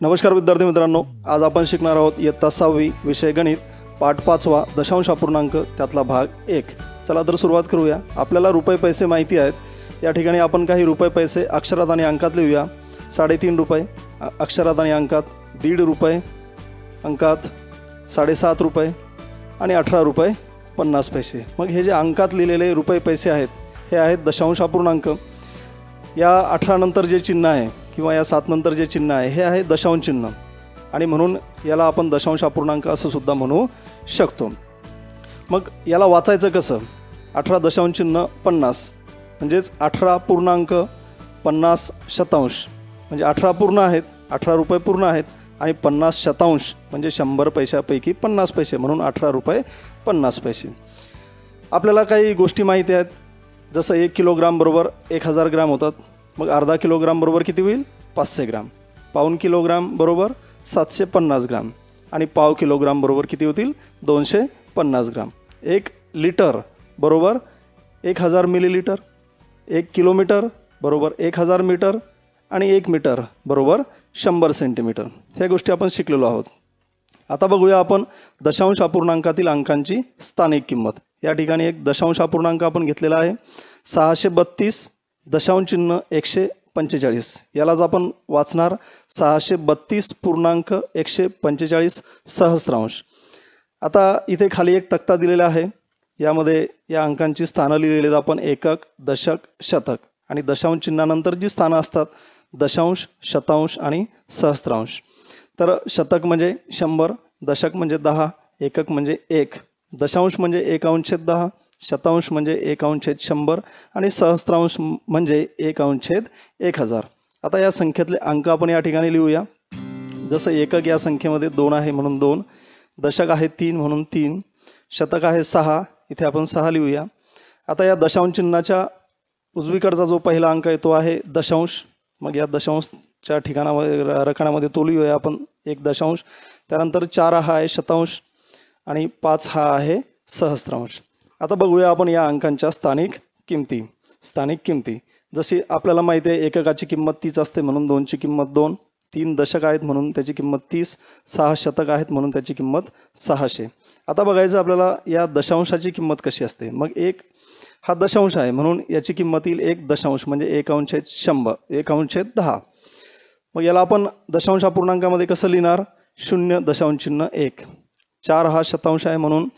नमस्कार विद्यार्थी मित्रांनो, आज आपण शिकणार आहोत इयत्ता 6वी विषय गणित पाठ 5वा दशांश अपूर्णांक त्यातला भाग 1। चला तर सुरुवात करूया। आपल्याला रुपये पैसे माहिती आहेत। या ठिकाणी आपण काही रुपये पैसे अक्षरात आणि अंकात लिहूया। 3.5 रुपये अक्षरात आणि अंकात, 1.5 रुपये अंकात, 7.5 रुपये आणि 18 रुपये 50 पैसे। मग हे जे अंकात लिहिलेले रुपये पैसे आहेत हे आहेत दशांश अपूर्णांक। या 18 नंतर जे चिन्ह आहे किंवा या 7 नंतर जे चिन्ह आहे हे आहे दशांश चिन्ह आणि म्हणून याला आपण दशांश अपूर्णांक असं सुद्धा म्हणू शकतो। मग याला वाचायचं कसं? 18 दशांश चिन्ह 50 म्हणजेच 18 पूर्णांक 50 शतांश म्हणजे 18 पूर्ण आहेत, 18 रुपये पूर्ण आहेत आणि 50 शतांश म्हणजे 100 पैशापैकी 50 पैसे म्हणून 18 रुपये 50 पैसे। आपल्याला काही गोष्टी माहिती आहेत, जसं 1 किलोग्राम बरोबर 1000 ग्राम होतात। मग अर्धा किलोग्राम बरोबर किती होईल? 500 ग्राम। पाऊण किलोग्राम बरोबर 750 ग्राम आणि पाव किलोग्राम बरोबर किती होतील? 250 ग्राम। 1 लिटर बरोबर 1000 मिलीलिटर। 1 किलोमीटर बरोबर 1000 मीटर आणि 1 मीटर बरोबर 100 सेंटीमीटर। ह्या गोष्टी आपण शिकलेलो आहोत। आता बघूया आपण दशांश अपूर्णांकातील अंकांची स्थानिक किंमत। या ठिकाणी एक दशांश अपूर्णांक आपण घेतलेला आहे 632 दशांश चिन्ह 145। यालाच आपण वाचणार 632 पूर्णांक 145 सहस्त्रांश। आता इथे खाली एक तक्ता दिलेला आहे, यामध्ये या अंकांची स्थानं लिहिलेली आहेत आपण एकक, दशक, शतक आणि दशांश चिन्हानंतर जी स्थानं असतात दशांश, शतांश आणि सहस्त्रांश। तर शतक म्हणजे 100, दशक म्हणजे 10, एकक म्हणजे 1, दशांश म्हणजे 1/10, शतांश म्हणजे 1/100 आणि सहस्त्रांश म्हणजे 1/1000। आता या संख्येतले अंक आपण या ठिकाणी लिहूया। जसं एकक या संख्येमध्ये 2 आहे म्हणून 2, दशक आहे 3 म्हणून 3, शतक आहे 6 इथे आपण 6 लिहूया। आता या दशांश चिन्हाच्या उजवीकडचा जो पहिला अंक आहे तो आहे दशांश। मग या दशांशच्या ठिकाणामध्ये रकान्यामध्ये तो लिहूया आपण 1 दशांश। त्यानंतर 4 हा आहे शतांश आणि 5 हा आहे सहस्त्रांश। आता बघूया आपण या अंकांच्या स्थानिक किमती। जशी आपल्याला माहिती आहे एककाची किंमत 30 असते म्हणून 2ची किंमत 2, 3 दशक आहेत म्हणून त्याची किंमत 30, 6 शतक आहेत म्हणून त्याची किंमत 600। आता बघायचं आपल्याला या दशांशाची किंमत कशी असते। मग 1 हा दशांश आहे म्हणून याची किंमत येईल 1 दशांश म्हणजे 1/100, 1/10। मग याला आपण दशांश अपूर्णांकामध्ये कसं लिहिणार? 0 दशांश चिन्ह 1। 4 हा शतांश आहे म्हणून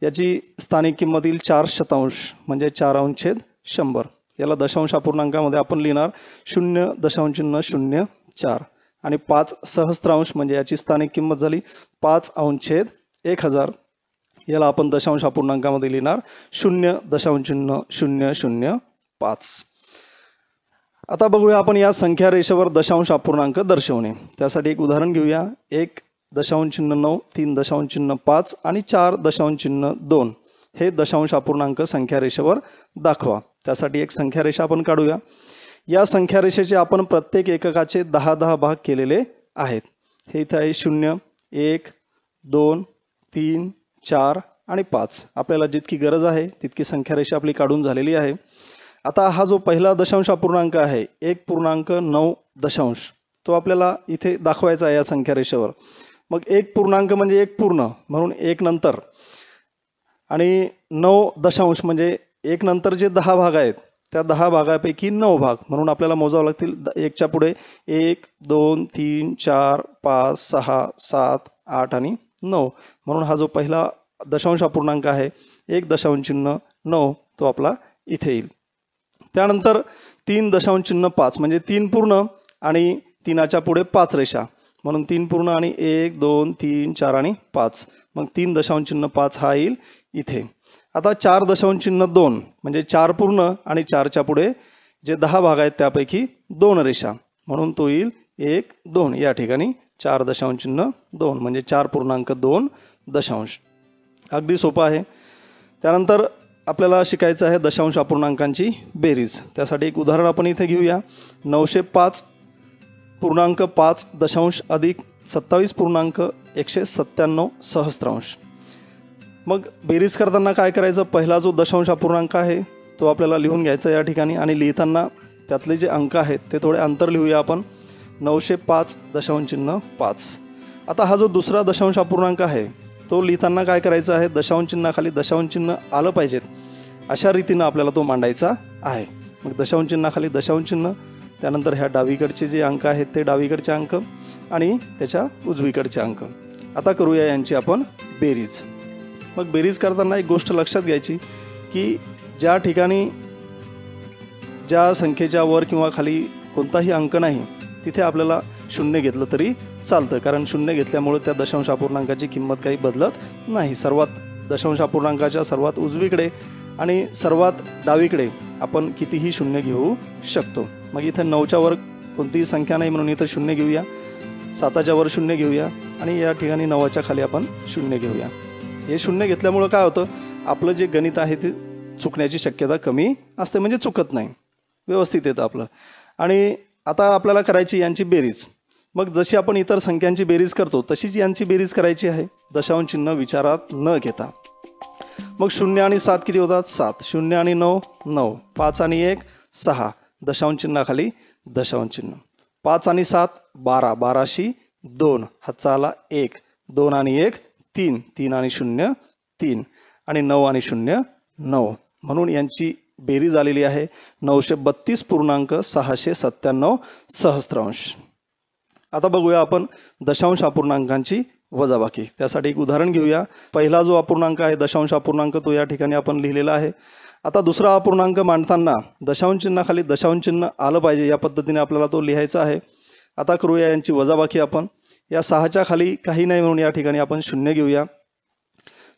याची स्थानिक किंमत येईल 4 शतांश म्हणजे 4/100। याला दशांश अपूर्णांकामध्ये आपण लिहिणार 0 दशांश चिन्ह 0 4 आणि 5 सहस्त्रांश म्हणजे याची स्थानिक किंमत झाली 5/1000। याला आपण दशांश अपूर्णांकामध्ये लिहिणार 0 दशांश चिन्ह 005। आता बघूया आपण या संख्या रेषेवर दशांश अपूर्णांक दर्शवणे। त्यासाठी एक उदाहरण घेऊया। 1 दशांश चिन्ह 9, 3 दशांश चिन्ह 5 आणि 4 दशांश चिन्ह 2 हे दशांश अपूर्णांक संख्या रेषेवर दाखवा। त्यासाठी एक संख्या रेषा आपण काढूया। या संख्या रेषेचे आपण प्रत्येक एककाचे 10-10 भाग केलेले आहेत। हे इथे आहे 0, 1, 2, 3, 4 आणि 5। आपल्याला जितकी गरज आहे तितकी संख्या रेषा आपली काढून झालेली आहे। आता हा जो पहिला दशांश अपूर्णांक आहे 1.9 दशांश तो आपल्याला इथे दाखवायचा आहे या संख्या रेषेवर। मग 1 पूर्णांक म्हणजे 1 पूर्ण म्हणून 1 नंतर आणि 9 दशांश म्हणजे 1 नंतर जे 10 भाग आहेत त्या 10 भागापैकी 9 भाग म्हणून आपल्याला मोजावं लागतील। 1च्या पुढे 1, 2, 3, 4, 5, 6, 7, 8 आणि 9 म्हणून हा जो पहिला दशांश अपूर्णांक आहे 1 दशांश चिन्ह 9 तो आपला इथे येईल। त्यानंतर 3 दशांश चिन्ह 5 म्हणजे 3 पूर्ण आणि 3च्या पुढे 5 रेषा म्हणून 3 पूर्ण आणि 1, 2, 3, 4 आणि 5 मग 3 दशांश चिन्ह 5 हा येईल इथे। आता 4 दशांश चिन्ह 2 म्हणजे 4 पूर्ण आणि 4च्या पुढे जे 10 भाग आहेत त्यापैकी 2 रेषा म्हणून तो येईल 1, 2 या ठिकाणी 4 दशांश चिन्ह 2 म्हणजे 4.2 दशांश। अगदी सोपं आहे। त्यानंतर आपल्याला शिकायचं आहे दशांश अपूर्णांकांची बेरीज। त्यासाठी एक उदाहरण आपण इथे घेऊया। 905.5 दशांश अधिक 27.197 सहस्त्रांश। मग बेरीज करताना काय करायचं? पहिला जो दशांश अपूर्णांक आहे तो आपल्याला लिहून घ्यायचा या ठिकाणी आणि लिहिताना त्यातले जे अंक आहेत ते थोडे अंतर लिहूया आपण। 905.5. आता हा जो दुसरा दशांश अपूर्णांक आहे तो लिहिताना काय करायचं आहे, दशांश चिन्हाखाली दशांश चिन्ह आलं पाहिजेत अशा रीतीनं आपल्याला तो मांडायचा आहे. मग दशांश चिन्हाखाली दशांश चिन्ह, त्यानंतर ह्या डावीकडचे जे अंक आहेत ते डावीकडचे अंक आणि त्याच्या उजवीकडचे अंक. आता करूया यांची आपण बेरीज. मग बेरीज करताना एक गोष्ट लक्षात घ्यायची की ज्या ठिकाणी ज्या संख्येच्या वर किंवा खाली कोणताही अंक नाही तिथे आपल्याला शून्य घेतलं तरी चालतं, कारण शून्य घेतल्यामुळे त्या दशांश अपूर्णांकाची किंमत काही बदलत नाही. दशांश अपूर्णांकाच्या सर्वात उजवीकडे आणि सर्वात डावीकडे आपण कितीही शून्य घेऊ शकतो. मग इथे 9च्या वर कोणतीही संख्या नाही म्हणून इथं शून्य घेऊया, 7च्या वर शून्य घेऊया आणि या ठिकाणी 9च्या खाली आपण शून्य घेऊया. हे शून्य घेतल्यामुळं काय होतं, आपलं जे गणित आहे ते चुकण्याची शक्यता कमी असते, म्हणजे चुकत नाही, व्यवस्थित येतं आपलं. आणि आता आपल्याला करायची यांची बेरीज. मग जशी आपण इतर संख्यांची बेरीज करतो तशीच यांची बेरीज करायची आहे, दशांश चिन्ह विचारात न घेता. मग 0 आणि 7 किती होतात, 7. 0 आणि 9 9. 5 आणि 1 6. दशांश चिन्हाखाली दशांश चिन्ह. 5 आणि 7 12. 12शी 2. हातचा आला 1. 2 आणि 1 3. 3 आणि 0 3. आणि 9 आणि 0 9. म्हणून यांची बेरीज आलेली आहे 932.697 सहस्त्रांश. आता बघूया आपण दशांश अपूर्णांकांची वजाबाकी. त्यासाठी एक उदाहरण घेऊया. पहिला जो अपूर्णांक आहे दशांश अपूर्णांक तो या ठिकाणी आपण लिहिलेला आहे. आता दुसरा अपूर्णांक मांडताना दशांश चिन्हाखाली दशांश चिन्ह आलं पाहिजे या पद्धतीने आपल्याला तो लिहायचा आहे. आता करूया यांची वजाबाकी. आपण या 6च्या खाली काही नाही म्हणून या ठिकाणी आपण शून्य घेऊया.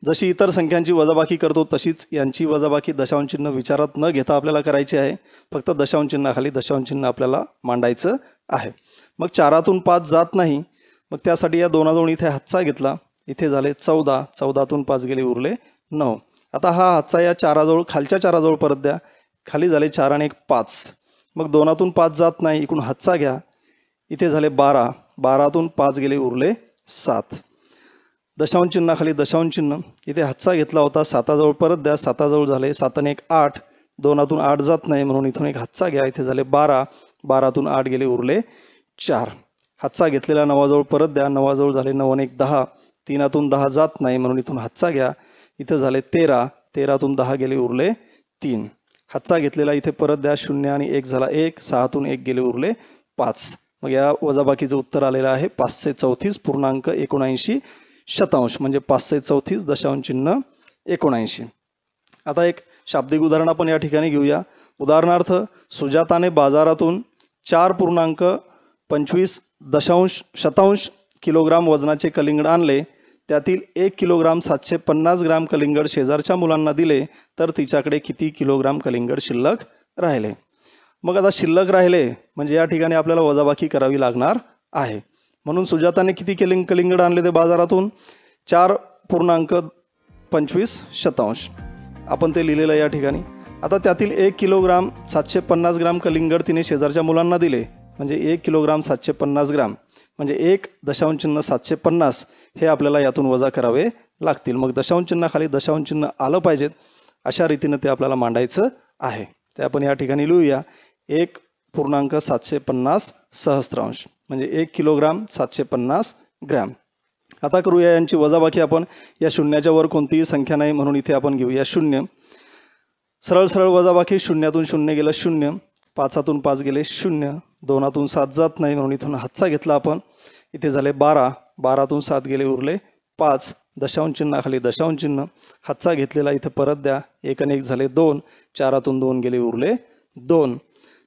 जशी इतर संख्यांची वजाबाकी करतो तशीच यांची वजाबाकी दशांश चिन्ह विचारात न घेता आपल्याला करायची आहे. फक्त दशांश चिन्हाखाली दशांश चिन्ह आपल्याला मांडायचं आहे. मग 4तून 5 जात नाही, मग त्यासाठी या 2 इथे हातचा घेतला, इथे झाले 14. 14तून 5 गेले उरले 9. आता हा हातचा या 4जवळ खालच्या 4जवळ परत द्या, खाली झाले 4 आणि 1 5. मग 2तून 5 जात नाही, इकडून हातचा घ्या, इथे झाले 12. 12तून 5 गेले उरले 7. दशांश चिन्हाखाली दशांश चिन्ह, इथे हातचा घेतला होता, 7जवळ परत द्या, 7जवळ झाले 7 आणि 1 8. 2तून 8 जात नाही म्हणून इथून एक हातचा घ्या, इथे झाले 12. 12तून 8 गेले उरले 4. हातचा घेतलेला 9जवळ परत द्या, 9जवळ झाले 9 आणि 1 10. 3तून 10 जात नाही म्हणून इथून हातचा घ्या, इथे झाले 13. 13तून 10 गेले उरले 3. हातचा घेतलेला इथे परत द्या, 0 आणि 1 झाला 1. 6तून 1 गेले उरले 5. मग या वजाबाकीचं उत्तर आलेलं आहे 534.79 शतांश, म्हणजे 534.79. आता एक शाब्दिक उदाहरण आपण या ठिकाणी घेऊया. उदाहरणार्थ, सुजाताने बाजारातून 4.25 किलोग्राम वजनाचे कलिंगड आणले. त्यातील 1 किलोग्राम 750 ग्राम कलिंगड शेजारच्या मुलांना दिले, तर तिच्याकडे किती किलोग्राम कलिंगड शिल्लक राहिले. मग आता शिल्लक राहिले म्हणजे या ठिकाणी आपल्याला वजाबाकी करावी लागणार आहे. म्हणून सुजाताने किती कलिंगड आणले ते बाजारातून, 4.25 शतांश. आपण ते लिहिलेलं या ठिकाणी. आता त्यातील 1 किलोग्राम 750 ग्राम कलिंगड तिने शेजारच्या मुलांना दिले, म्हणजे 1 किलोग्राम 750 ग्राम म्हणजे 1.750 हे आपल्याला यातून वजा करावे लागतील. मग दशांश चिन्हाखाली दशांश चिन्ह आलं पाहिजेत अशा रीतीनं ते आपल्याला मांडायचं आहे. ते आपण या ठिकाणी लिहूया 1.750 सहस्त्रांश, म्हणजे 1 किलोग्राम 750 ग्रॅम. आता करूया यांची वजाबाकी. आपण या शून्याच्या वर कोणतीही संख्या नाही म्हणून इथे आपण घेऊया 0. सरळ सरळ वजाबाकी. 0तून 0 गेलं 0. 5तून 5 गेले 0. 2तून 7 जात नाही म्हणून इथून हातचा घेतला आपण, इथे झाले 12. 12तून 7 गेले उरले 5. दशांश चिन्हाखाली दशांश चिन्ह, हातचा घेतलेला इथे परत द्या, 1 आणि 1 झाले 2. 4तून 2 गेले उरले 2.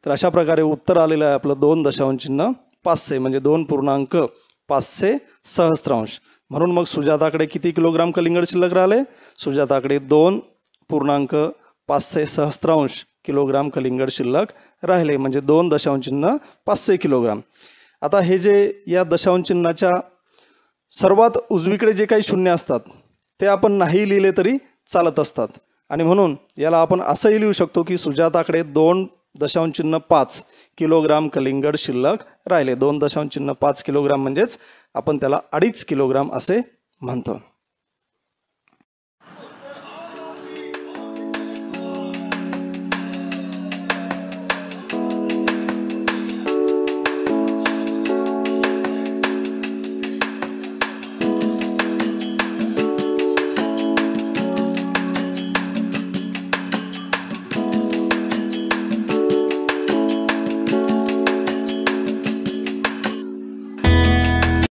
तर अशा प्रकारे उत्तर आलेलं आहे आपलं 2 दशांश चिन्ह 500, म्हणजे 2.500 सहस्त्रांश. म्हणून मग सुजाताकडे किती किलोग्राम कलिंगड शिल्लक राहिले, सुजाताकडे 2.500 सहस्त्रांश किलोग्राम कलिंगड शिल्लक राहिले, म्हणजे 2.500 किलोग्राम. आता हे जे या दशांश चिन्हाच्या सर्वात उजवीकडे जे काही शून्य असतात ते आपण नाही लिहिले तरी चालत असतात, आणि म्हणून याला आपण असंही लिहू शकतो की सुजाताकडे 2.5 किलोग्राम कलिंगड शिल्लक राहिले. 2.5 किलोग्राम म्हणजेच आपण त्याला 2.5 किलोग्राम असे म्हणतो.